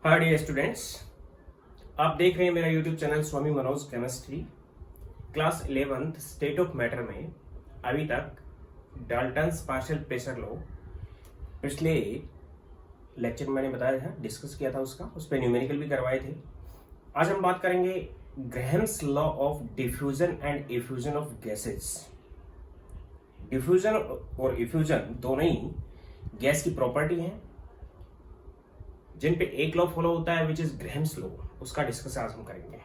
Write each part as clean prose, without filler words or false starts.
Hi dear students, आप देख रहे हैं मेरा YouTube channel Swami Manoj chemistry. Class 11th state of matter में अभी तक डाल्टन्स पार्शियल प्रेशर लॉ पिछले लेक्चर में मैंने बताया था, डिस्कस किया था उसका, उस पर न्यूमेरिकल भी करवाए थे। आज हम बात करेंगे Graham's law of diffusion and effusion of gases. Diffusion और इफ्यूजन दोनों ही गैस की प्रॉपर्टी हैं जिन पे एक लॉ फॉलो होता है विच इज ग्राहम्स लॉ। उसका डिस्कस आज हम करेंगे।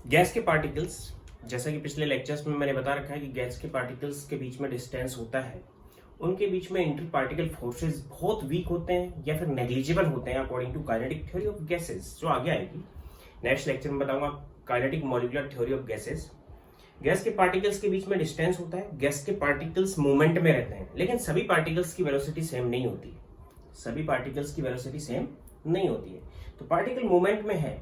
गैस के पार्टिकल्स, जैसा कि पिछले लेक्चर्स में मैंने बता रखा है कि गैस के पार्टिकल्स के बीच में डिस्टेंस होता है, उनके बीच में इंटर पार्टिकल फोर्सेस बहुत वीक होते हैं या फिर नेग्लिजिबल होते हैं according to kinetic theory of gases, जो आगे आएगी। नेक्स्ट लेक्चर में बताऊंगा kinetic molecular theory of gases. Gas के पार्टिकल्स के बीच में डिस्टेंस होता है, गैस के पार्टिकल्स मूवमेंट में रहते हैं, लेकिन सभी पार्टिकल्स की वेलोसिटी सेम नहीं होती। सभी पार्टिकल्स की वेलोसिटी सेम नहीं होती है। तो पार्टिकल मूवमेंट में है,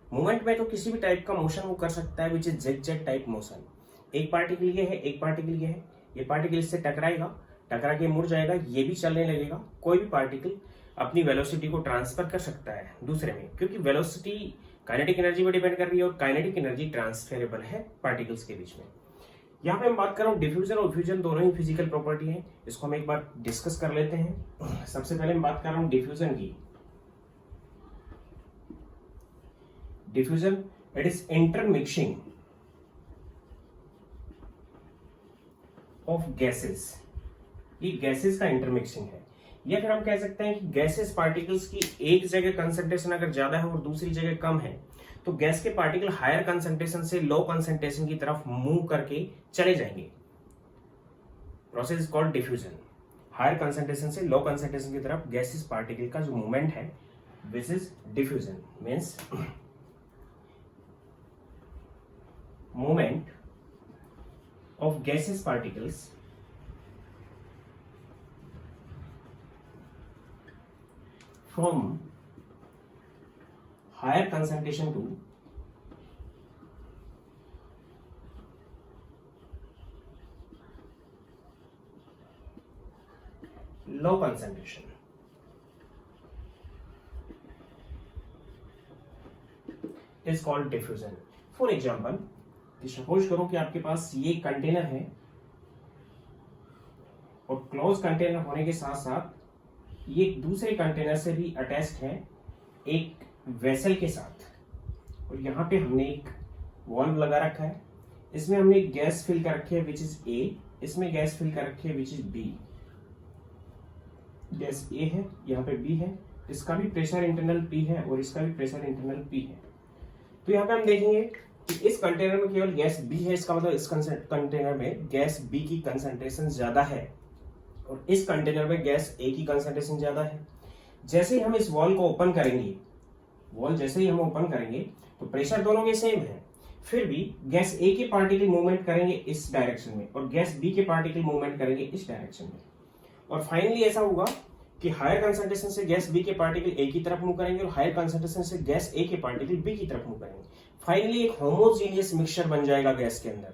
मूवमेंट में तो किसी भी टाइप का मोशन वो कर सकता है विच इज जेग टाइप मोशन। एक पार्टिकल ये है, एक पार्टिकल ये है, ये पार्टिकल इससे टकराएगा, टकरा के मुड़ जाएगा, ये भी चलने लगेगा। कोई भी पार्टिकल अपनी वेलोसिटी को ट्रांसफर कर सकता है दूसरे में, क्योंकि वेलोसिटी काइनेटिक एनर्जी पर डिपेंड कर रही है और काइनेटिक एनर्जी ट्रांसफरेबल है पार्टिकल्स के बीच में। यहाँ पे हम बात कर रहा हूँ डिफ्यूजन और फ्यूजन दोनों ही फिजिकल प्रॉपर्टी है। इसको हम एक बार डिस्कस कर लेते हैं। सबसे पहले मैं बात कर रहा हूँ डिफ्यूजन की। Diffusion it is intermixing of gases. ये गैसेस का इंटरमिक्सिंग है, या फिर हम कह सकते हैं कि गैसेस पार्टिकल्स की एक जगह कंसंट्रेशन अगर ज्यादा है और दूसरी जगह कम है तो गैस के पार्टिकल हायर कंसंट्रेशन से लो कंसंट्रेशन की तरफ मूव करके चले जाएंगे। Process called diffusion. Higher concentration से लो कंसंट्रेशन की तरफ गैसेस पार्टिकल का जो मूवमेंट है this is diffusion. Means movement of gaseous particles from higher concentration to low concentration is called diffusion. For example, suppose करो कि आपके पास ये कंटेनर है और क्लोज कंटेनर होने के साथ साथ ये दूसरे कंटेनर से भी अटैच्ड है एक वेसल के साथ, और यहाँ पे हमने एक वाल्व लगा रखा है। इसमें हमने एक गैस फिल कर रखी है विच इज ए, इसमें गैस फिल कर रखी है विच इज बी। गैस ए है, यहाँ पे बी है, इसका भी प्रेशर इंटरनल पी है और इसका भी प्रेशर इंटरनल पी है। तो यहाँ पे हम देखेंगे इस कंटेनर में केवल गैस बी है, इसका मतलब इस कंटेनर में गैस बी की कंसंट्रेशन ज्यादा है और इस कंटेनर में गैस ए की कंसंट्रेशन ज्यादा है। जैसे ही हम इस वॉल को ओपन करेंगे, वॉल जैसे ही हम ओपन करेंगे तो प्रेशर दोनों के सेम है, फिर भी गैस ए के पार्टिकल मूवमेंट करेंगे इस डायरेक्शन में और गैस बी के पार्टिकल मूवमेंट करेंगे इस डायरेक्शन में। और फाइनली ऐसा होगा कि हायर कंसंट्रेशन से गैस बी के पार्टिकल ए की तरफ मूव करेंगे और हायर कंसंट्रेशन से गैस ए के पार्टिकल बी की तरफ मूव करेंगे। फाइनली एक होमोजीनियस मिक्सचर बन जाएगा गैस के अंदर,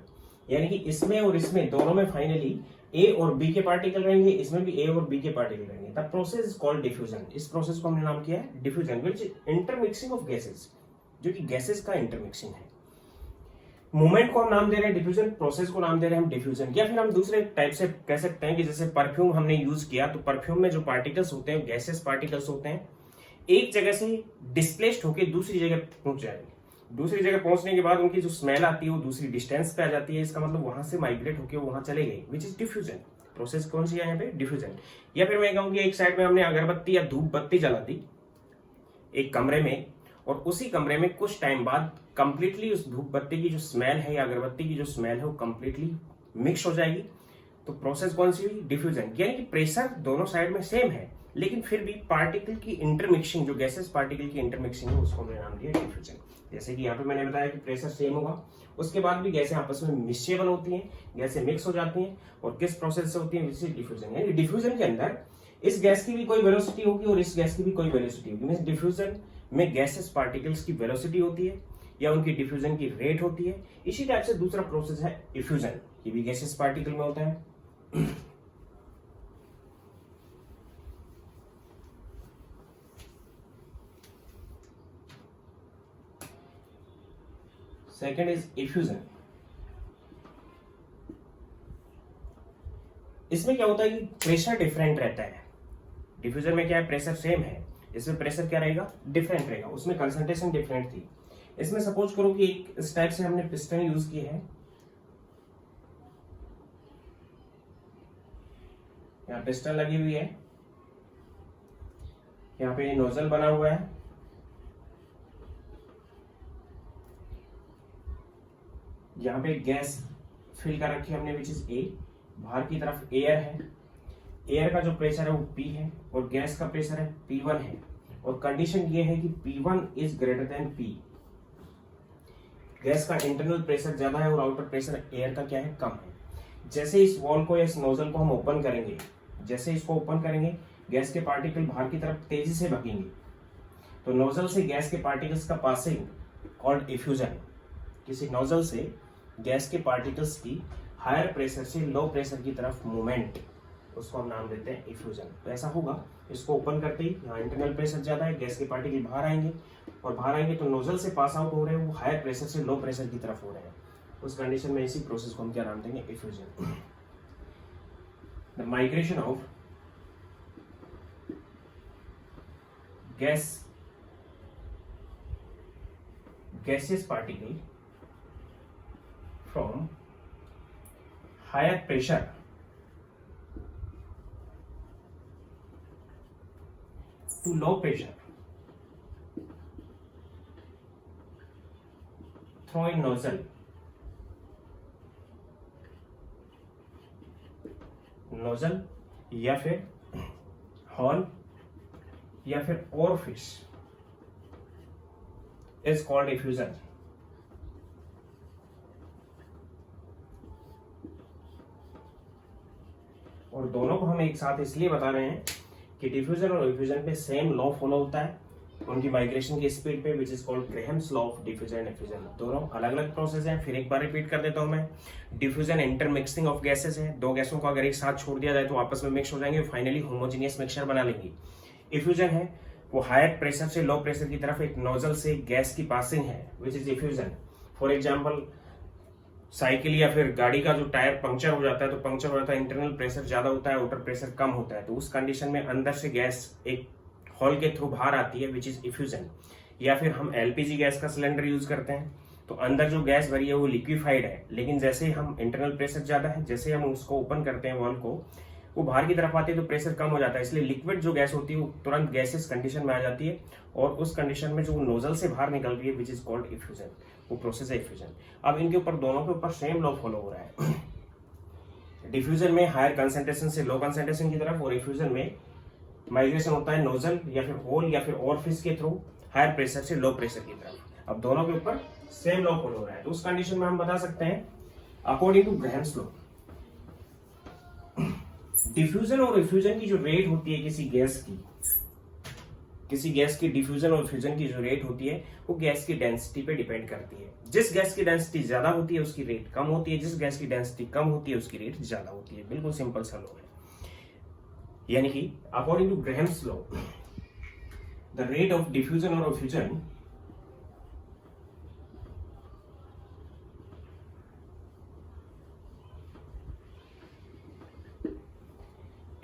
यानी कि इसमें और इसमें दोनों में फाइनली ए और बी के पार्टिकल रहेंगे, इसमें भी ए और बी के पार्टिकल रहेंगे। The process is called diffusion. इस प्रोसेस को हमने नाम किया है diffusion, which is intermixing of gases, जो कि गैसेस का इंटरमिक्सिंग है। मूवमेंट को हम नाम दे रहे हैं डिफ्यूजन, प्रोसेस को नाम दे रहे हैं हम डिफ्यूजन। या फिर हम दूसरे टाइप से कह सकते हैं कि जैसे परफ्यूम हमने यूज किया तो परफ्यूम में जो पार्टिकल्स होते हैं गैसेस पार्टिकल्स होते हैं, एक जगह से डिस्प्लेस्ड होकर दूसरी जगह पहुंच जाएंगे। दूसरी जगह पहुंचने के बाद उनकी जो स्मेल आती है वो दूसरी डिस्टेंस पे आ जाती है, इसका मतलब वहां से माइग्रेट होकर वहां चले गए, विच इज डिफ्यूजन। प्रोसेस कौन सी है यहाँ पे? डिफ्यूजन। या फिर मैं कहूँ कि एक साइड में हमने अगरबत्ती या धूप बत्ती जला दी एक कमरे में, और उसी कमरे में कुछ टाइम बाद कंप्लीटली उस धूप बत्ती की जो स्मेल है या अगरबत्ती की जो स्मेल है वो कंप्लीटली मिक्स हो जाएगी। तो प्रोसेस कौन सी हुई? डिफ्यूजन। यानी कि प्रेशर दोनों साइड में सेम है, लेकिन फिर भी पार्टिकल की इंटरमिक्सिंग, जो गैसेस पार्टिकल की इंटरमिक्सिंग है, उसको हमने नाम दिया डिफ्यूजन। जैसे कि यहाँ पे मैंने बताया कि प्रेशर सेम होगा, उसके बाद भी गैसें आपस में मिक्सेबल होती हैं, गैसें मिक्स हो जाती हैं, और किस प्रोसेस से होती है, विच इज डिफ्यूजन। यानी डिफ्यूजन के अंदर इस गैस की भी कोई वेलोसिटी होगी और इस गैस की भी कोई वेलोसिटी होगी। मींस डिफ्यूजन में गैसेस पार्टिकल्स की वेलोसिटी होती है या उनकी डिफ्यूजन की रेट होती है। इसी टाइप से दूसरा प्रोसेस है इफ्यूजन, ये भी गैसेस पार्टिकल में होता है। Second is effusion. इसमें क्या होता है कि प्रेशर डिफरेंट रहता है। डिफ्यूजन में क्या है, प्रेशर सेम है, इसमें प्रेशर क्या रहेगा, डिफरेंट रहेगा, उसमें कंसंट्रेशन डिफरेंट थी। इसमें सपोज करो कि एक इस टाइप से हमने पिस्टन यूज किए हैं, यहाँ पिस्टन लगी हुई है, यहाँ पे नोजल बना हुआ है, यहाँ पे गैस फिल कर रखी है हमने विच इज ए, बाहर की तरफ एयर है, एयर का जो प्रेशर है वो P है और गैस का प्रेशर है P1 है, और कंडीशन ये है कि P1 is greater than P। Gas का इंटरनल प्रेशर ज्यादा है और आउटर प्रेशर एयर का क्या है, कम है। जैसे इस वॉल को या इस नोजल को हम ओपन करेंगे, जैसे इसको ओपन करेंगे, गैस के पार्टिकल बाहर की तरफ तेजी से भगेंगे, तो नोजल से गैस के पार्टिकल्स का पासिंग कॉल्ड इफ्यूजन। किसी नोजल से गैस के पार्टिकल्स की हायर प्रेशर से लो प्रेशर की तरफ मूवमेंट, उसको हम नाम देते हैं इफ्यूजन। तो ऐसा होगा, इसको ओपन करते ही यहाँ इंटरनल प्रेशर ज्यादा है, गैस के पार्टिकल बाहर आएंगे, और बाहर आएंगे तो नोजल से पास आउट हो रहे हैं वो हायर प्रेशर से लो प्रेशर की तरफ हो रहे हैं। उस कंडीशन में इसी प्रोसेस को हम क्या नाम देंगे, effusion. The migration of gaseous particle from higher pressure to low pressure through a nozzle या फिर हॉल या फिर ओरफिस is called diffusion। और दोनों को हम एक साथ इसलिए बता रहे हैं कि डिफ्यूजन और इफ्यूजन पे सेम लॉ फॉलो होता है उनकी माइग्रेशन की स्पीड पे, which is called Graham's law of diffusion and effusion. दोनों अलग अलग प्रोसेस हैं। फिर एक बार रिपीट कर देता हूं मैं। डिफ्यूजन इंटरमिक्सिंग ऑफ गैसेस है, दो गैसों को अगर एक साथ छोड़ दिया जाए तो आपस में मिक्स हो जाएंगे, फाइनली होमोजेनियस मिक्सचर बना लेंगे। इफ्यूजन है वो हायर प्रेशर से लो प्रेशर की तरफ एक नोजल से गैस की पासिंग है, which is effusion. For example cycle या फिर गाड़ी का जो टायर पंक्चर हो जाता है, तो पंक्चर हो जाता है, इंटरनल प्रेशर ज्यादा होता है, आउटर प्रेशर कम होता है, तो उस कंडीशन में अंदर से गैस एक हॉल के थ्रू बाहर आती है, विच इज इफ्यूजन। या फिर हम एलपीजी गैस का सिलेंडर यूज करते हैं, तो अंदर जो गैस भरी है वो लिक्विफाइड है, लेकिन जैसे हम इंटरनल प्रेशर ज्यादा है, जैसे हम उसको ओपन करते हैं वॉल को, वो बाहर की तरफ आती है तो प्रेशर कम हो जाता है, इसलिए लिक्विड जो गैस होती है वो तुरंत गैसेस कंडीशन में आ जाती है, और उस कंडीशन में जो नोजल से बाहर निकल रही है, विच इज कॉल्ड इफ्यूजन, वो प्रोसेस है इफ्यूजन। अब इनके ऊपर दोनों के ऊपर सेम लॉ फॉलो हो रहा है। डिफ्यूजन में हायर कंसेंट्रेशन से लो कंसेंट्रेशन की तरफ, और इफ्यूजन में माइग्रेशन होता है नोजल या फिर होल या फिर ओरफिस के थ्रू हायर प्रेशर से लो प्रेशर की तरफ। अब दोनों के ऊपर सेम लॉ फॉलो हो रहा है, तो उस कंडीशन में हम बता सकते हैं according to Graham's law, diffusion और इफ्यूजन की जो रेट होती है किसी गैस की डिफ्यूजन और इफ्यूजन की जो रेट होती है वो गैस की डेंसिटी पे डिपेंड करती है। जिस गैस की डेंसिटी ज्यादा होती है उसकी रेट कम होती है, जिस गैस की डेंसिटी कम होती है उसकी रेट ज्यादा होती है। बिल्कुल सिंपल सा लॉ है, यानी कि according to Graham's law the rate of diffusion और effusion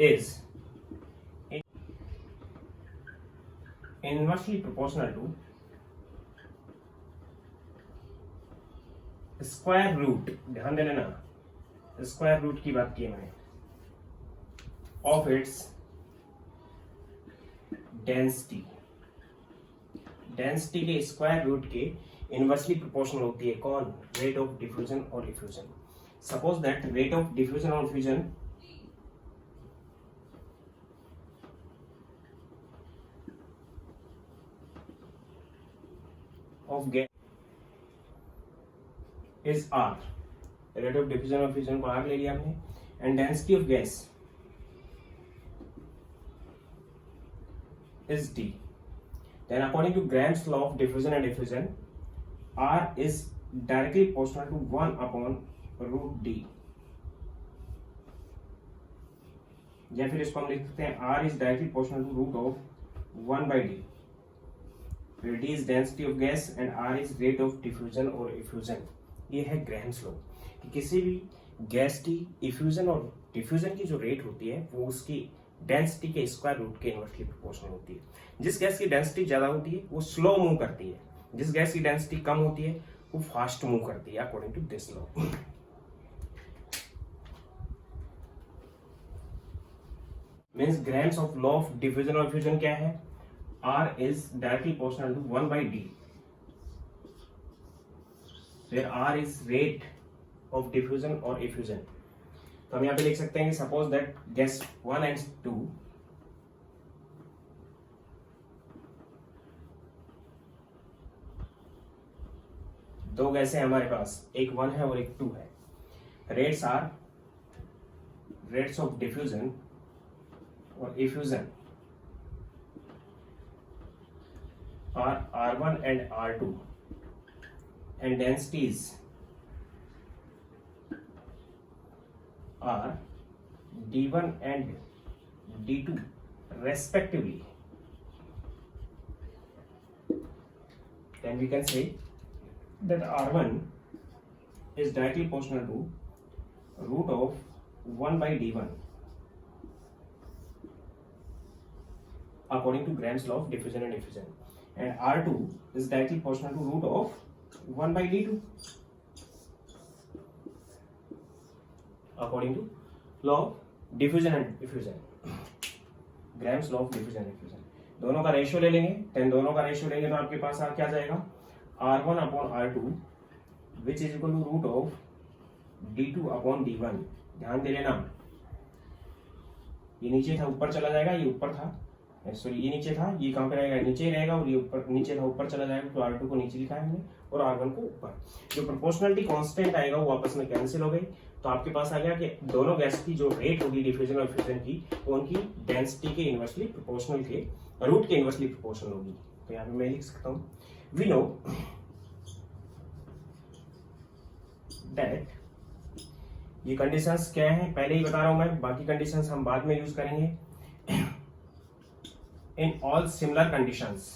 is inversely proportional to square root, ध्यान दे लेना, स्क्वायर रूट की बात की है मैंने, ऑफ इट्स डेंसिटी। डेंसिटी के स्क्वायर रूट के इनवर्सली प्रोपोर्शनल होती है कौन, रेट ऑफ डिफ्यूजन और effusion. Suppose that rate of diffusion और effusion of gas is R, rate of diffusion और फ्यूजन को आर ले लिया हमने, and density of gas is D, then according to Graham's law of diffusion and diffusion R is directly proportional to 1 upon root D, या फिर इसको हम लिख सकते हैं R is directly proportional to root of 1 by d, where d is density of gas and r is rate of diffusion or effusion। ये है grams law कि किसी भी गैस की इफ्यूजन और डिफ्यूजन की जो रेट होती है वो उसकी डेंसिटी के स्क्वायर रूट के इनवर्सली प्रोपोर्शनल होती है। जिस गैस की डेंसिटी ज्यादा होती है वो स्लो मूव करती है, जिस गैस की डेंसिटी कम होती है वो फास्ट मूव करती है, according to this law. Means Graham's law of of diffusion और फ्यूजन क्या है, R is directly proportional to 1 by D, where R is rate of diffusion or effusion। तो हम यहाँ पे लिख सकते हैं कि सपोज दैट गैस 1 and 2 दो गैसें हमारे पास, एक 1 है और एक 2 है। Rates are rates of diffusion और effusion are R1 and R2, and densities are D1 and D2 respectively। Then we can say that R1 is directly proportional to root of 1 by D1 according to Graham's law of diffusion and diffusion, and R2 is directly proportional to root of 1 by D2 according to law of diffusion and diffusion, Graham's law of diffusion and diffusion। दोनों का ratio ले लेंगे, then दोनों का ratio लेंगे तो आपके पास क्या जाएगा, R1 upon R2 which is equal to root of D2 upon D1। ध्यान दे लेना, ये नीचे था ऊपर चला जाएगा, ये ऊपर था सॉरी ये नीचे था, ये कहाँ पे रहेगा, नीचे ही रहेगा, और ये ऊपर नीचे था ऊपर चला जाएगा, तो R2 को नीचे लिखा है हमने और R1 को ऊपर। जो प्रोपोर्शनलिटी कांस्टेंट आएगा वो आपस में कैंसिल हो गई, तो आपके पास आ गया कि दोनों गैस की जो रेट होगी डिफ्यूजन और फ्यूजन की वो उनकी डेंसिटी के इनवर्सली प्रोपोर्शनल के रूट के इनवर्सली प्रोपोर्शनल होगी। तो यहाँ पे मैं लिख सकता हूँ वी नो दैट, ये कंडीशंस क्या है पहले ही बता रहा हूं मैं, बाकी कंडीशंस हम बाद में यूज करेंगे। in all similar conditions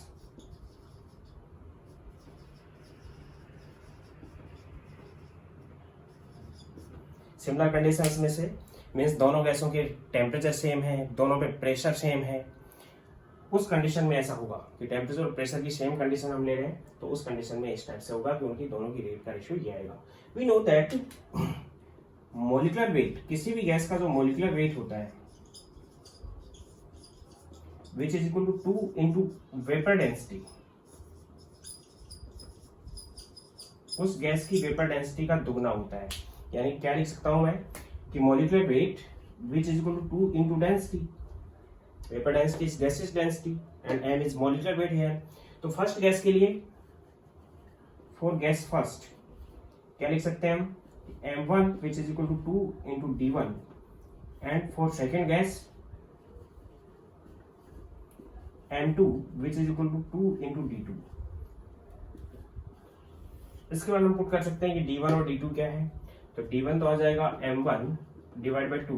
similar conditions में से मीन्स दोनों गैसों के टेम्परेचर सेम है, दोनों पे प्रेशर सेम है, उस कंडीशन में ऐसा होगा कि टेम्परेचर और प्रेशर की सेम कंडीशन हम ले रहे हैं, तो उस कंडीशन में इस टाइप से होगा कि उनकी दोनों की रेट का रेशियो ये आएगा। We know that molecular weight, किसी भी गैस का जो मोलिकुलर वेट होता है which is equal to 2 into vapor density, उस गैस की वेपर डेंसिटी का दुगना होता है। यानी क्या लिख सकता हूं मैं कि molecular weight which is equal to 2 into density, vapor density is gaseous density and m is molecular weight here। तो फर्स्ट गैस के लिए फॉर गैस फर्स्ट क्या लिख सकते हैं हम, m1 which is equal to 2 into d1, and for second gas m2 which is equal to 2 into d2। इसके बाद हम पुट कर सकते हैं कि d1 और d2 क्या है, तो d1 तो आ जाएगा m1 divide by 2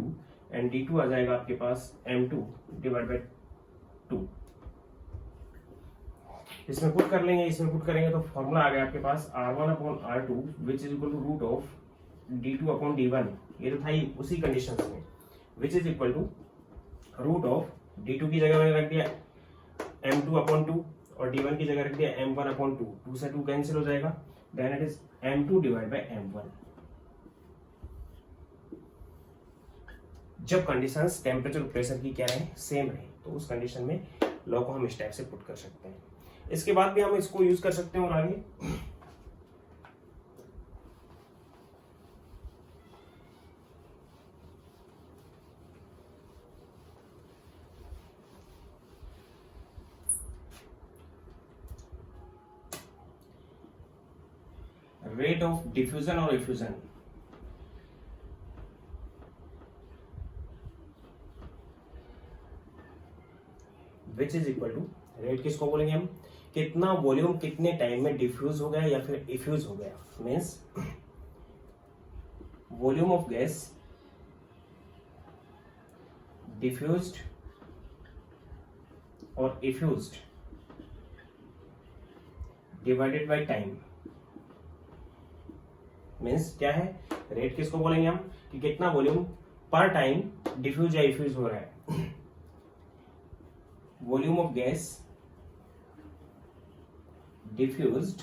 and d2 आ जाएगा आपके पास m2 डिवाइड बाई 2। इसमें पुट कर लेंगे, इसमें पुट करेंगे तो फॉर्मूला आ गया आपके पास r1 upon r2 which is equal to root of d2 upon d1। ये तो था ही उसी कंडीशन में, which is equal to root of d2 की जगह मैंने रख दिया m2 अपॉन 2 और d1 की जगह रख दिया m1 अपॉन 2, 2 से 2 कैंसिल हो जाएगा, then it is m2 divide by m1। जब कंडीशंस टेम्परेचर और प्रेशर की क्या रहे, सेम रहे, तो उस कंडीशन में लॉ को हम इस टाइप से पुट कर सकते हैं। इसके बाद भी हम इसको यूज कर सकते हैं और आगे रेट ऑफ डिफ्यूजन और effusion, which is equal to rate किसको बोलेंगे हम, कितना वॉल्यूम कितने टाइम में डिफ्यूज हो गया या फिर इफ्यूज हो गया, means volume of gas diffused और इफ्यूज्ड डिवाइडेड बाय टाइम, मीन्स क्या है, रेट किसको बोलेंगे हम कि कितना वॉल्यूम पर टाइम डिफ्यूज या इफ्यूज हो रहा है। वॉल्यूम ऑफ गैस डिफ्यूज्ड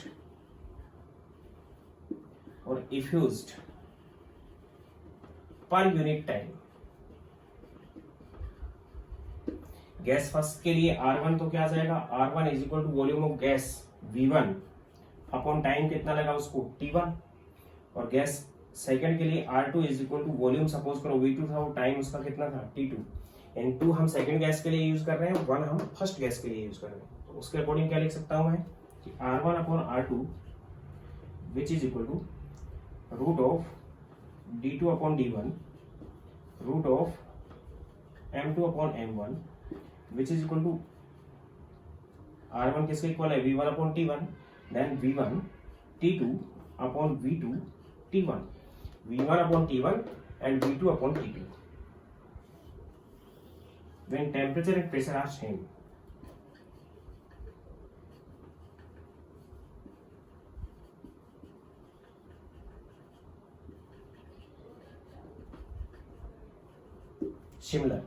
और इफ्यूज्ड per unit time. Gas first के लिए R1 तो क्या आ जाएगा, R1 is equal to volume of gas V1 upon time कितना लगा उसको T1, और गैस सेकंड के लिए R2 is equal to volume suppose करो V2 था, वो टाइम उसका कितना था T2, एंड 2 हम सेकंड गैस के लिए यूज कर रहे हैं, 1 हम फर्स्ट गैस के लिए यूज कर रहे हैं। तो उसके अकॉर्डिंग क्या लिख सकता हूं मैं कि R1 upon R2 which is equal to root of D2 upon D1 root of M2 upon M1 which is equal to R1 किसके इक्वल है, V1 upon T1, then V1 T2 upon V2 T1, V1 upon T1 and V2 upon T2 when temperature and pressure are same। Similar.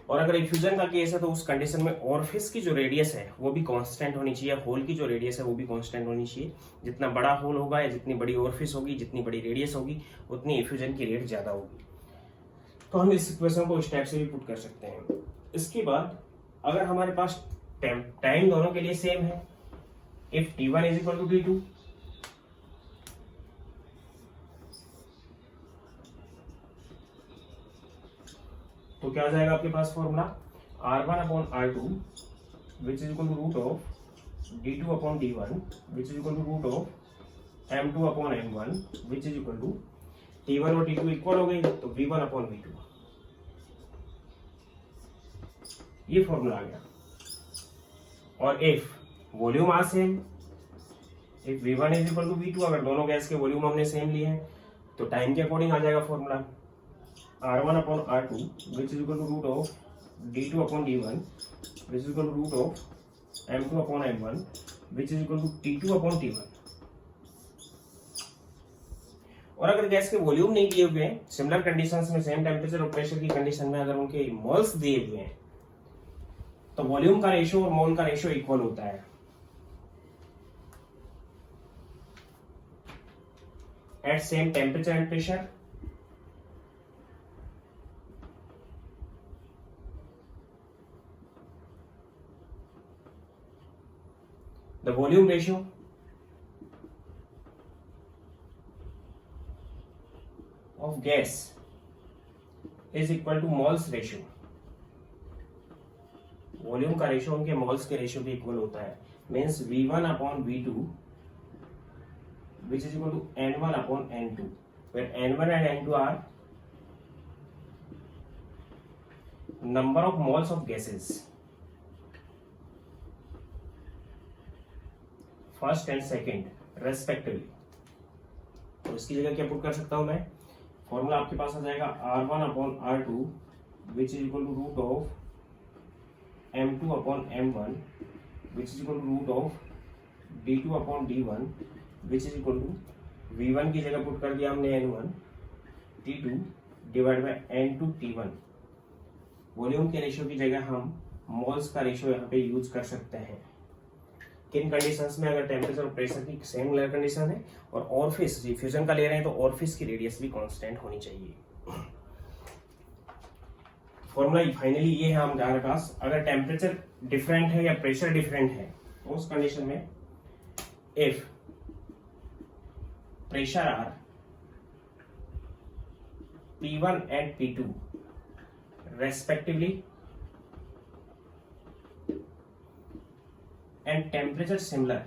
और अगर effusion का case है तो उस condition में orifice की जो रेडियस है वो भी कांस्टेंट होनी चाहिए, होल की जो रेडियस है वो भी कांस्टेंट होनी चाहिए। जितना बड़ा होल होगा या जितनी बड़ी ऑरिफिस होगी, जितनी बड़ी रेडियस होगी, उतनी इफ्यूजन की रेट ज्यादा होगी। तो हम इस इक्वेशन को इस टाइप से भी पुट कर सकते हैं। इसके बाद अगर हमारे पास टाइम दोनों के लिए सेम है, if T1 is equal to T2, तो क्या आ जाएगा आपके पास formula R1 upon R2 which is equal to root of D2 upon D1 which is equal to root of M2 upon M1 which is equal to T1 और T2 equal हो गई तो V1 अपॉन V2, ये formula आ गया। और if volume are same, if V1 is equal to V2, अगर दोनों गैस के वॉल्यूम हमने सेम लिए हैं तो टाइम के अकॉर्डिंग आ जाएगा formula R1 upon R2 which is equal to root of D2 upon D1 which is equal to root of M2 upon M1 which is equal to T2 upon T1। और अगर gas के volume नहीं दिए हुए हैं, similar conditions में same temperature और pressure की कंडीशन में अगर उनके मोल्स दिए हुए हैं तो वॉल्यूम का रेशियो और मोल का रेशियो इक्वल होता है। At same temperature and pressure the volume ratio of gas is equal to moles ratio। Volume का रेशियो उनके मोल्स के रेशियो के इक्वल होता है, means V1 upon V2 which is equal to N1 upon N2 where N1 and N2 are number of moles of gases first and second respectively. तो इसकी जगह क्या पुट कर सकता हूं मैं, फॉर्मूला आपके पास आ जाएगा R1 upon R2 which is equal to root of M2 upon M1 which is equal to root of D2 upon D1 which is equal to V1 की जगह पुट कर दिया हमने N1 T2 divide by N2 T1। Volume के ratio की जगह हम moles का रेशियो यहाँ पे यूज कर सकते हैं। किन कंडीशंस में, अगर टेम्परेचर और प्रेशर की सेम कंडीशन है और ऑरिफिस फ्यूजन का ले रहे हैं तो ऑरिफिस की रेडियस भी कांस्टेंट होनी चाहिए। फॉर्मूला फाइनली ये है हमारे पास, अगर टेम्परेचर डिफरेंट है या प्रेशर डिफरेंट है उस कंडीशन में if pressure are P1 and P2 respectively and temperature similar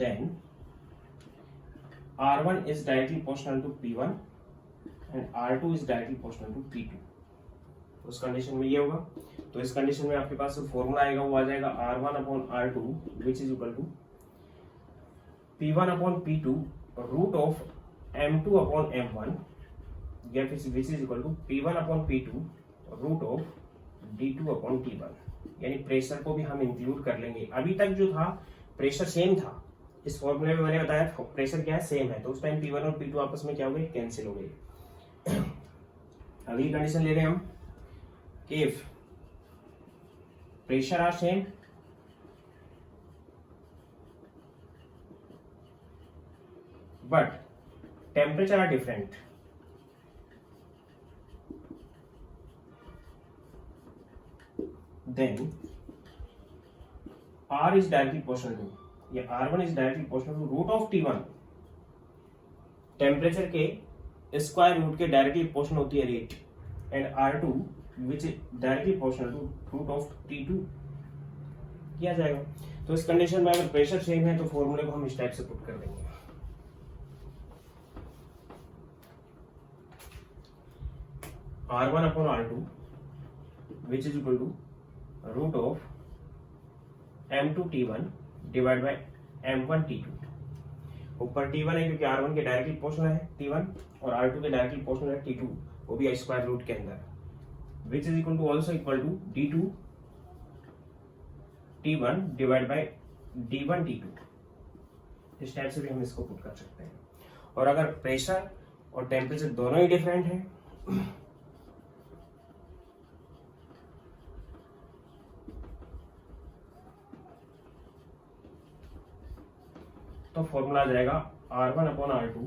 then R1 is directly proportional to P1 and R2 is directly proportional to P2। उस कंडीशन में ये होगा, तो इस कंडीशन में आपके पास जो फॉर्मूला आएगा वो आ जाएगा R1 upon R2 which is equal to P1 upon P2 root of M2 upon M1 या फिर which is equal to P1 upon P2 root of D2 upon T1। यानी प्रेशर को भी हम इंक्लूड कर लेंगे। अभी तक जो था प्रेशर सेम था, इस फॉर्मूले में मैंने बताया प्रेशर क्या है, सेम है, तो उस टाइम P1 और P2 आपस में क्या हो गए, कैंसिल हो गए। अगली कंडीशन ले रहे हैं हम, if pressure are same but temperature are different, then R is directly proportional to या R1 is directly proportional to root of T1। Temperature के स्क्वायर रूट के डायरेक्टली प्रोपोर्शनल होती है rate, and R2 which is directly proportional to root of T2 किया जाएगा। तो इस condition में अगर प्रेशर सेम है तो फॉर्मूले को हम इस टाइप से पुट कर देंगे, R1 upon R2 which is equal to root of M2 T1 divide by M1 T2। ऊपर T1 है क्योंकि R1 के डायरेक्टली प्रोपोर्शनल है T1 और R2 के डायरेक्टली प्रोपोर्शनल है T2, वो भी स्क्वायर रूट के अंदर, which is equal to also equal to D2 T1 divide by D1 T2। इस टाइप से भी हम इसको पुट कर सकते हैं। और अगर प्रेशर और टेम्परेचर दोनों ही डिफरेंट है तो फॉर्मूला आ जाएगा R1 upon R2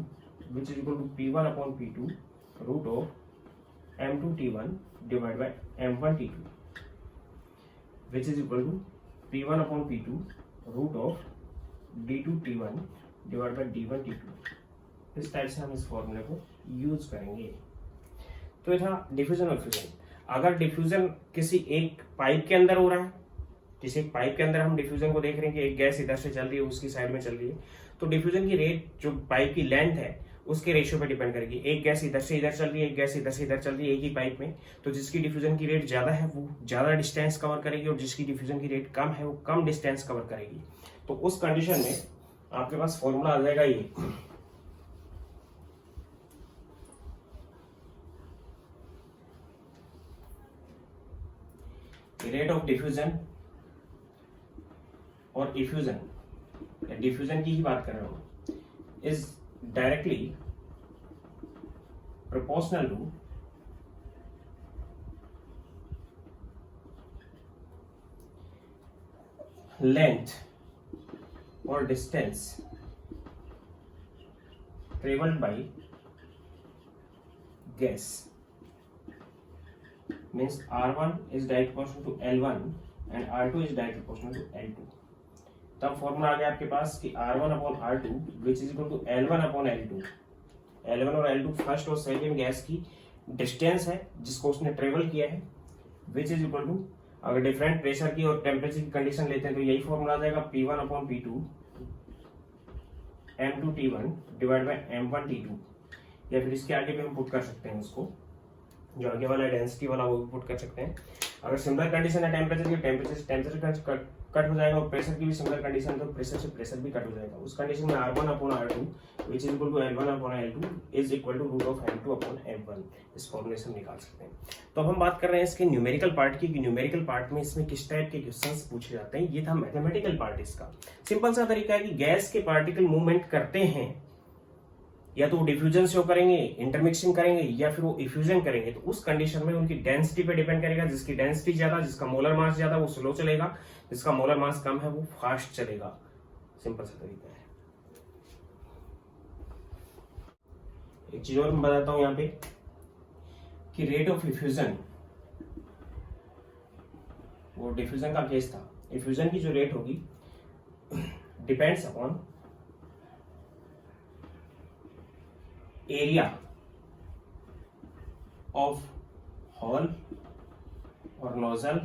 which is equal to P1 upon P2 root of M2 T1 divide by M1 T2 which is equal to P1 upon P2 root of D2 T1 divide by D1 T2। इस type से हम इस फॉर्मूले को use करेंगे। तो ये था डिफ्यूजन और फ्यूजन। अगर डिफ्यूजन किसी एक पाइप के अंदर हो रहा है, किसी एक पाइप के अंदर हम डिफ्यूजन को देख रहे हैं कि एक गैस इधर से चल रही है उसकी साइड में चल रही है, तो डिफ्यूजन की रेट जो पाइप की लेंथ है उसके रेशियो पे डिपेंड करेगी। एक गैस इधर से इधर चल रही है, एक गैस इधर से इधर चल रही है एक ही पाइप में, तो जिसकी डिफ्यूजन की रेट ज्यादा है वो ज्यादा डिस्टेंस कवर करेगी और जिसकी डिफ्यूजन की रेट कम है वो कम डिस्टेंस कवर करेगी। तो उस कंडीशन में आपके पास फॉर्मूला आ जाएगा ये, रेट ऑफ डिफ्यूजन और इफ्यूजन, डिफ्यूजन की ही बात कर रहा हूं, is directly proportional to length और distance travelled by gas. Means R1 is direct proportional to L1 and R2 is direct proportional to L2। तब फॉर्मूला आ गया आपके पास कि R1 upon R2 which is equal to L1 upon L2। L1 और L2 first और second gas की distance है जिसको उसने ट्रेवल किया है, विच इज इक्वल टू अगर डिफरेंट प्रेशर की और टेम्परेचर की कंडीशन लेते हैं तो यही फॉर्मूला आ जाएगा P1 upon P2 M2 T1 divide by M1 T2। या फिर इसके आगे भी हम पुट कर सकते हैं उसको, जो आगे वाला डेंसिटी वाला वो भी पुट कर सकते हैं। अगर सिमिलर कंडीशन है टेम्परेचर की, टेम्परेचर कट हो जाएगा और प्रेशर की भी सिमिलर कंडीशन है तो प्रेशर से प्रेशर भी कट हो जाएगा। उस कंडीशन में R1 upon R2 which is equal to L1 upon L2 is equal to root of M2 upon M1। इस फॉर्मूले से हम निकाल सकते हैं। तो अब हम बात कर रहे हैं इसके न्यूमेरिकल पार्ट की, न्यूमेरिकल पार्ट में इसमें किस टाइप के क्वेश्चंस पूछे जाते हैं। ये था मैथमेटिकल पार्ट इसका। सिंपल सा तरीका है कि गैस के पार्टिकल मूवमेंट करते हैं, या तो वो डिफ्यूजन से वो करेंगे, इंटरमिक्सिंग करेंगे, या फिर वो इफ्यूजन करेंगे, तो उस कंडीशन में उनकी डेंसिटी पे डिपेंड करेगा। जिसकी डेंसिटी ज्यादा, जिसका मोलर मास ज्यादा वो स्लो चलेगा, जिसका मोलर मास कम है वो फास्ट चलेगा। सिंपल सा तरीका है। एक चीज और मैं बताता हूं यहाँ पे कि रेट ऑफ इफ्यूजन, वो डिफ्यूजन का केस था, इफ्यूजन की जो रेट होगी depends upon area of hole और नोजल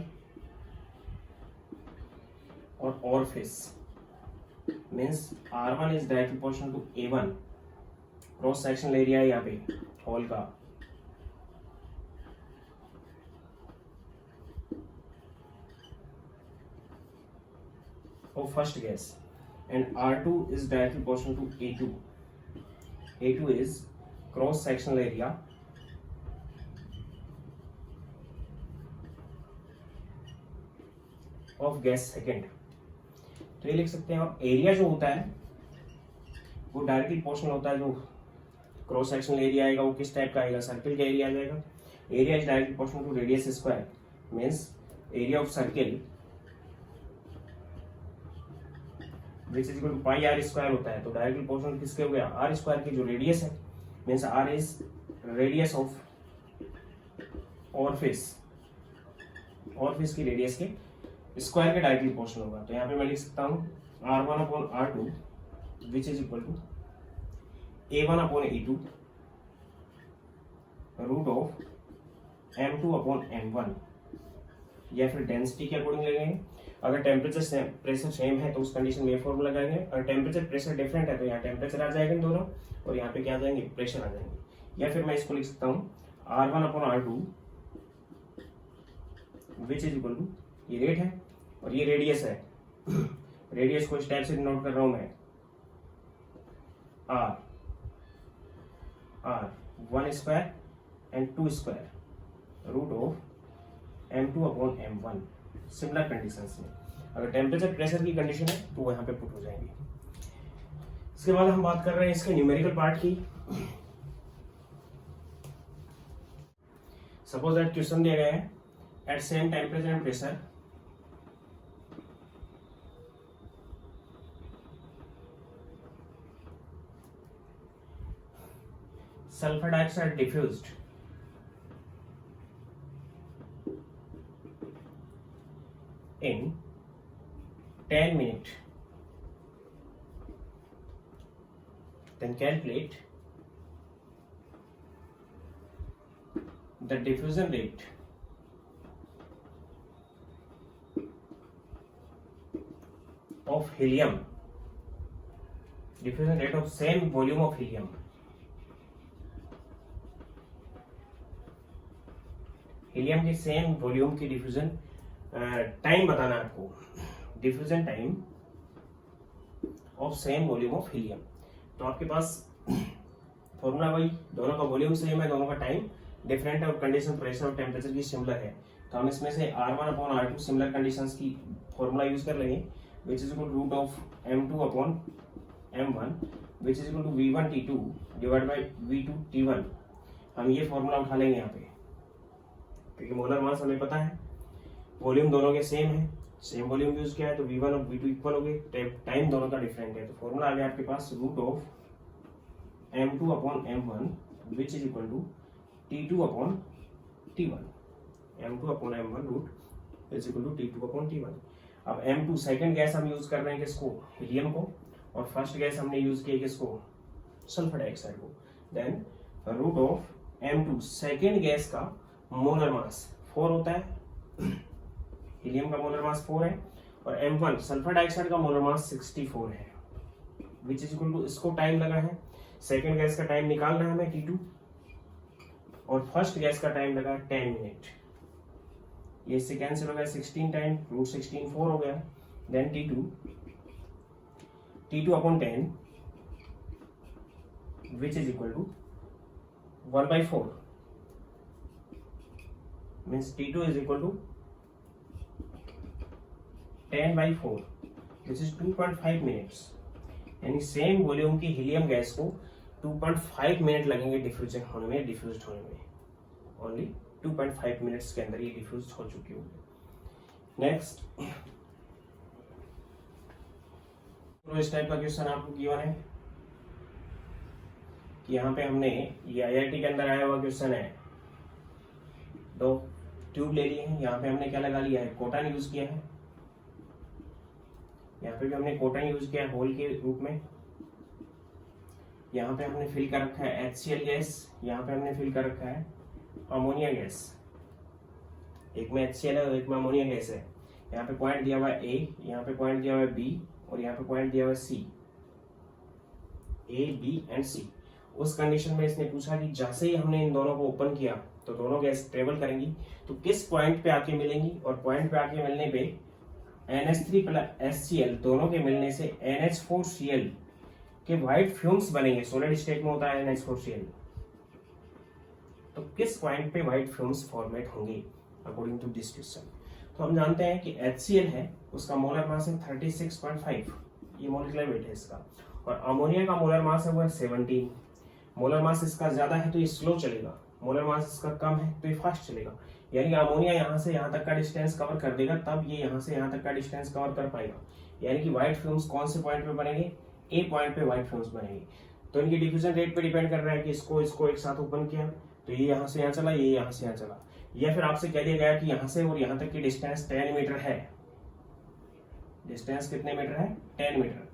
और orifice. Means R1 is directly proportional to A1, cross sectional area है यहाँ पे होल का, of first gas, and R2 is directly proportional to A2. A2 is cross sectional area of gas second. तो ये लिख सकते हैं, और एरिया जो होता है वो डायरेक्टली प्रोपोर्शनल होता है, जो क्रॉस सेक्शनल एरिया आएगा वो किस टाइप का आएगा, सर्किल का एरिया आ जाएगा। Area is directly proportional to radius square, means area of circle which is equal to pi R square होता है, तो डायरेक्टली प्रोपोर्शनल किसके हो गया, आर स्क्वायर की जो रेडियस है, means R is radius of orifice की रेडियस के स्क्वायर के डायरेक्टली प्रोपोर्शनल होगा। तो यहाँ पे मैं लिख सकता हूँ R1 upon R2 which is equal to A1 upon A2 root of M2 upon M1, या फिर डेंसिटी के अकॉर्डिंग लगेंगे। अगर टेम्परेचर प्रेशर सेम है तो उस कंडीशन में ये फॉर्मूला लगाएंगे, अगर टेम्परेचर प्रेशर डिफरेंट है तो यहाँ टेम्परेचर आ जाएंगे दोनों, और यहाँ पे क्या आ जाएंगे, प्रेशर आ जाएंगे। या फिर मैं इसको लिख सकता हूँ R1 upon R2 which is equal to, ये रेट है और ये रेडियस है, रेडियस को इस टाइप से नोट कर रहा हूं मैं, R 1 square and 2 square root of M2 upon M1। Similar conditions में अगर टेम्परेचर प्रेशर की कंडीशन है तो वो यहाँ पे पुट हो जाएंगे। इसके बाद हम बात कर रहे हैं इसके न्यूमेरिकल पार्ट की। सपोज दैट क्वेश्चन दिया गया है, at same temperature and pressure sulfur dioxide diffused in 10 minutes, then calculate the diffusion rate of helium, diffusion rate of same volume of helium, helium की सेम वॉल्यूम की diffusion time बताना है आपको, diffusion time of same volume of helium. तो आपके पास formula वही, दोनों का वॉल्यूम सेम है, दोनों का टाइम डिफरेंट है और कंडीशन प्रेशर और टेम्परेचर की सिमिलर है, तो हम इसमें से R1 upon R2 similar conditions की फॉर्मूला यूज कर लेंगे, which is equal root of M2 upon M1 which is equal to V1 T2 divide by V2 T1। हम ये फॉर्मूला उठा लेंगे यहाँ पे, क्योंकि मोलर मास हमें पता है, वॉल्यूम दोनों के सेम है, सेम वॉल्यूम यूज किया है, तो V1 और V2 इक्वल हो गए, टाइम दोनों का डिफरेंट है, तो फॉर्मूला आ गया आपके पास root of M2 upon M1 which is equal to T2 upon T1। M2 upon M1 root is equal to T2 upon T1। अब M2 सेकंड गैस हम यूज कर रहे हैं किसको, हीलियम को, और फर्स्ट गैस हमने यूज किया किसको, सल्फर डाइऑक्साइड को। Then root of M2 second gas का मोलर मास 4 होता है, हीलियम का मोलर मास 4 है, और M1 सल्फर डाइऑक्साइड का मोलर मास 64 है, विच इज इक्वल टू, इसको टाइम लगा है, सेकेंड गैस का टाइम निकालना है हमें T2, और फर्स्ट गैस का टाइम लगा 10 मिनट, ये इससे कैंसिल हो गया, 16 टाइम रूट 16 4 हो गया। Then T2 upon 10 which is equal to 1/4, means T2 is equal to 10/4 which is 2.5 minutes, यानी सेम वॉल्यूम की हीलियम गैस को 2.5 मिनट लगेंगे डिफ्यूजन होने में, डिफ्यूज्ड होने में, ओनली 2.5 मिनट्स के अंदर ये डिफ्यूज हो चुकी होगी। नेक्स्ट, तो इस टाइप का क्वेश्चन आपको गिवन है कि यहाँ पे हमने ये IIT के अंदर आया हुआ क्वेश्चन है, दो ट्यूब ले लिए हैं, यहाँ पे हमने क्या लगा लिया है, कॉटन यूज किया है, यहाँ पे भी हमने कॉटन यूज किया है होल के रूप में, यहाँ पे हमने फिल कर रखा है HCl गैस, यहाँ पे हमने फिल कर रखा है अमोनिया गैस, एक में HCl है और एक में अमोनिया गैस है, यहाँ पे पॉइंट दिया हुआ है A, यहाँ पे पॉइंट दिया हुआ है B और यहाँ पे पॉइंट दिया हुआ है सी, ए बी एंड सी। उस कंडीशन में इसने पूछा कि जैसे ही हमने इन दोनों को ओपन किया तो दोनों गैस ट्रेवल करेंगी तो किस पॉइंट पे आके मिलेंगी, और पॉइंट पे आके मिलने पे NH3 प्लस HCl दोनों के मिलने से NH4Cl के व्हाइट फ्यूम्स बनेंगे। सॉलिड स्टेट में होता है NH4Cl, तो किस पॉइंट पे व्हाइट फ्यूम्स फॉर्मेट होंगे अकॉर्डिंग टू दिस क्वेश्चन। तो हम जानते हैं कि HCl है, उसका मोलर मास है 36.5, ये मॉलिक्यूलर वेट है इसका, और अमोनिया का मोलर मास है वो है 17। मोलर मास इसका ज्यादा है तो ये स्लो चलेगा, मोलर मास इसका कम है तो ये फास्ट चलेगा। यानी कि अमोनिया यहाँ से यहाँ तक का डिस्टेंस कवर कर देगा, तब ये यहाँ से यहाँ तक का डिस्टेंस कवर कर पाएगा। यानी कि व्हाइट फ्यूम्स कौन से पॉइंट पे बनेंगे, ए पॉइंट पे व्हाइट फ्यूम्स बनेंगे। तो इनकी डिफ्यूजन रेट पे डिपेंड कर रहा है कि इसको एक साथ ओपन किया तो ये यहाँ से यहाँ चला, ये यहाँ से यहाँ चला, या फिर आपसे कह दिया गया कि यहाँ से और यहाँ तक की डिस्टेंस 10 मीटर है। डिस्टेंस कितने मीटर है, 10 मीटर।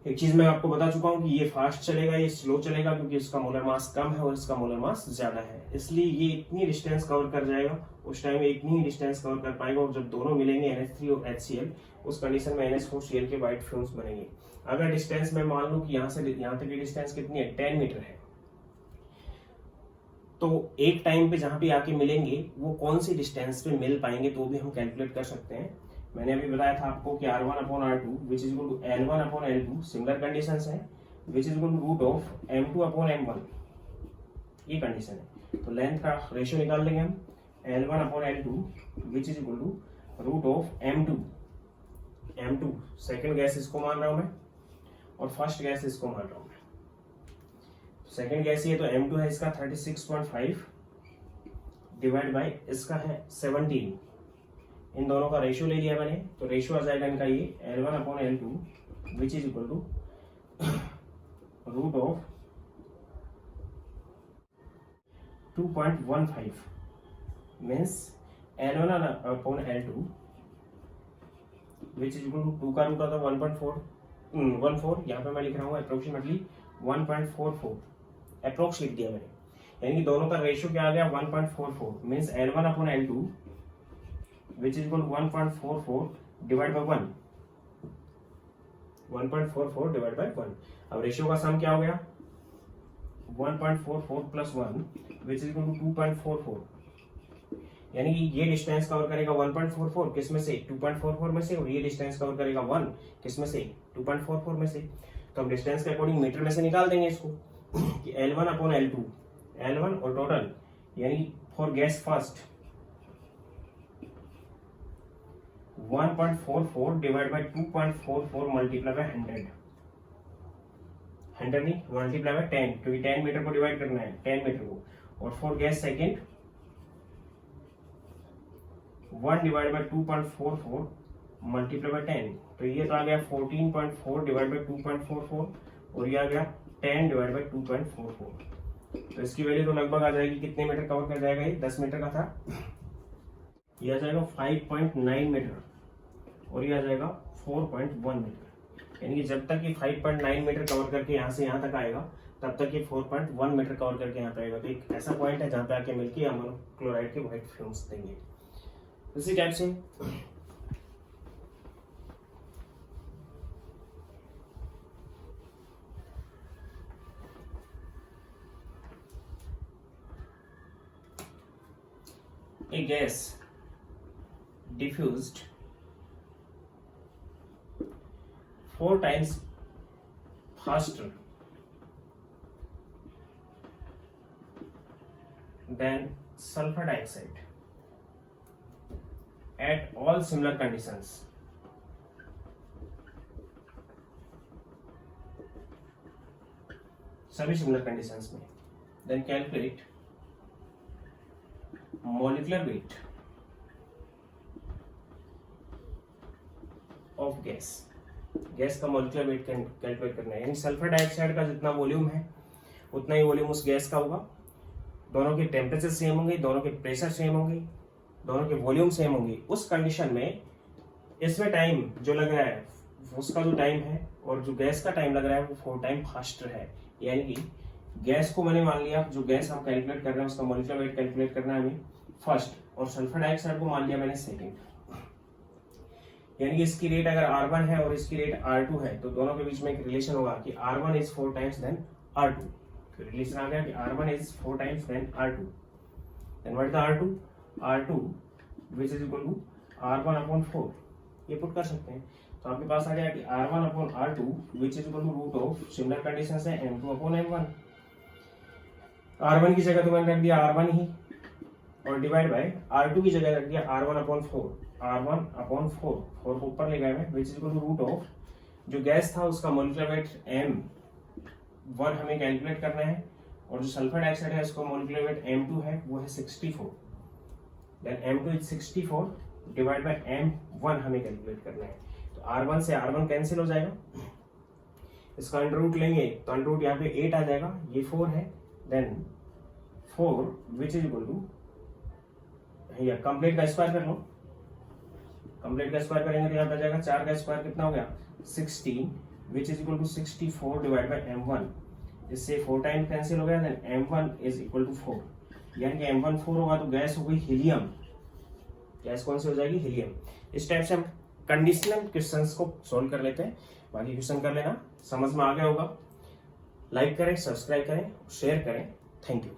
एक चीज मैं आपको बता चुका हूं कि ये फास्ट चलेगा, ये स्लो चलेगा, क्योंकि इसका मोलर मास कम है और इसका मोलर मास ज्यादा है, इसलिए ये इतनी डिस्टेंस कवर कर जाएगा, उस टाइम इतनी ही डिस्टेंस कवर कर पाएगा। और जब दोनों मिलेंगे NH3 और HCl, उस कंडीशन में NH4Cl के व्हाइट फ्यूम्स बनेंगे। अगर डिस्टेंस में मान लूं कि यहाँ से यहाँ तक की डिस्टेंस कितनी है, 10 मीटर है, तो एक टाइम पे जहां पे आके मिलेंगे वो कौन सी डिस्टेंस पे मिल पाएंगे तो भी हम कैलकुलेट कर सकते हैं। मैंने अभी बताया था आपको कि R1/R2 which is equal to L1/L2, similar conditions है, which is equal to root of M2/M1, ये कंडीशन है। तो लेंथ का रेशियो निकाल लेंगे हम, L1/L2 which is equal to root of M2 second gas इसको मान रहा हूं मैं, और फर्स्ट गैस इसको मान रहा हूं मैं। सेकेंड गैस ये तो M2 है इसका 36.5 डिवाइड बाई इसका है 17, इन दोनों का रेशियो ले लिया मैंने, तो रेशियो आ जाएगा इनका ये L1/L2 which is equal to root of 2.15 means L1/L2 which is equal to 2 का रूट आता है 1.14, यहाँ पे मैं लिख रहा हूँ अप्रोक्सीमेटली 1.44, अप्रोक्स लिख दिया मैंने, यानी कि दोनों का रेशियो क्या आ गया 1.44 means L1/L2 which is equal to 1.44 divided by 1, 1.44 divided by 1। अब रेशियो का सम क्या हो गया 1.44 plus 1 which is equal to 2.44, यानी कि ये डिस्टेंस कवर करेगा 1.44 किस में से, 2.44 में से, और ये डिस्टेंस कवर करेगा 1 किस में से, 2.44 में से। तो हम डिस्टेंस के अकॉर्डिंग मीटर में से निकाल देंगे इसको कि L1/L2, L1 और टोटल, यानी for gas first 1.44 divide by 2.44 multiply by 100 नहीं मल्टीप्लाई बाय 10, क्योंकि 10 मीटर को डिवाइड करना है 10 मीटर को, और for gas second 1 divide by 2.44 multiply by 10, तो ये तो आ गया 14.4 डिवाइड बाय 2.44, और ये आ गया 10 डिवाइड बाय 2.44। तो इसकी वैल्यू तो लगभग आ जाएगी, कितने मीटर कवर कर जाएगा ये, 10 मीटर का था, ये आ जाएगा 5.9 मीटर, और ये आ जाएगा 4.1 मीटर। यानी कि जब तक ये 5.9 मीटर कवर करके यहाँ से यहाँ तक आएगा, तब तक ये 4.1 मीटर कवर करके यहाँ पे आएगा। तो एक ऐसा पॉइंट है जहाँ पे आके मिलके अमोनियम क्लोराइड के व्हाइट फ्यूम्स देंगे। इसी टाइप से a gas diffused 4 times faster than sulfur dioxide at all similar conditions, सभी सिमिलर कंडीशंस में, then calculate molecular weight of gas। Gas का मॉलिक्यूलर वेट कैलकुलेट करना है, यानी सल्फर डाइऑक्साइड का जितना वॉल्यूम है उतना ही वॉल्यूम उस गैस का होगा। दोनों के टेम्परेचर सेम होंगे, दोनों के प्रेशर सेम होंगे, दोनों के वॉल्यूम सेम होंगे। उस कंडीशन में इसमें टाइम जो लग रहा है उसका जो टाइम है और जो गैस का टाइम लग रहा है वो 4 टाइम फास्टर है। यानी कि गैस को मैंने मान लिया, जो गैस हम कैलकुलेट कर रहे हैं उसका मॉलिक्यूलर वेट कैलकुलेट करना है हमें फर्स्ट, और सल्फर डाइऑक्साइड को मान लिया मैंने सेकेंड। यानी कि इसकी रेट अगर R1 है और इसकी रेट R2 है तो दोनों के बीच में एक रिलेशन होगा कि R1 इज 4 टाइम्स देन R2। तो रिलेशन आ गया कि R1 इज 4 times then R2। Then what is R2? R2 which is equal to R1 upon 4, ये पुट कर सकते हैं। तो आपके पास आ गया कि R1 upon R2 which is equal to root of similar condition है M2 अपॉन M1। R1 की जगह तो मैंने रख दिया R1 ही और डिवाइड बाय R2 की जगह रख दिया R1 अपॉन 4, R1 अपॉन 4 को ऊपर ले गए मैं which is equal to root of जो गैस था उसका मोलिकुलर वेट M1 हमें कैलकुलेट करना है और जो सल्फर डाइऑक्साइड है उसका मोलिकुलर वेट M2 है वो है 64। Then M2 is 64 divide by M1 हमें कैलकुलेट करना है। तो R1 से R1 कैंसिल हो जाएगा, इसका अंडर रूट लेंगे तो अंडर रूट यहाँ पे 8 आ जाएगा, ये 4 है। Then 4 which is equal to या कंप्लीट का स्क्वायर कर लो, कंप्लीट का स्क्वायर करेंगे तो यहाँ पे आ जाएगा 4 का स्क्वायर कितना हो गया 16 which is equal to 64 divide by M1। इससे 4 टाइम कैंसिल हो गया। Then M1 is equal to 4, यानी कि M1 4 होगा तो गैस हो गई हीलियम। गैस कौन सी हो जाएगी? हीलियम। इस टाइप से हम कंडीशनल क्वेश्चंस को सॉल्व कर लेते हैं। बाकी क्वेश्चन कर लेना, समझ में आ गया होगा। लाइक करें, सब्सक्राइब करें, शेयर करें। Thank you.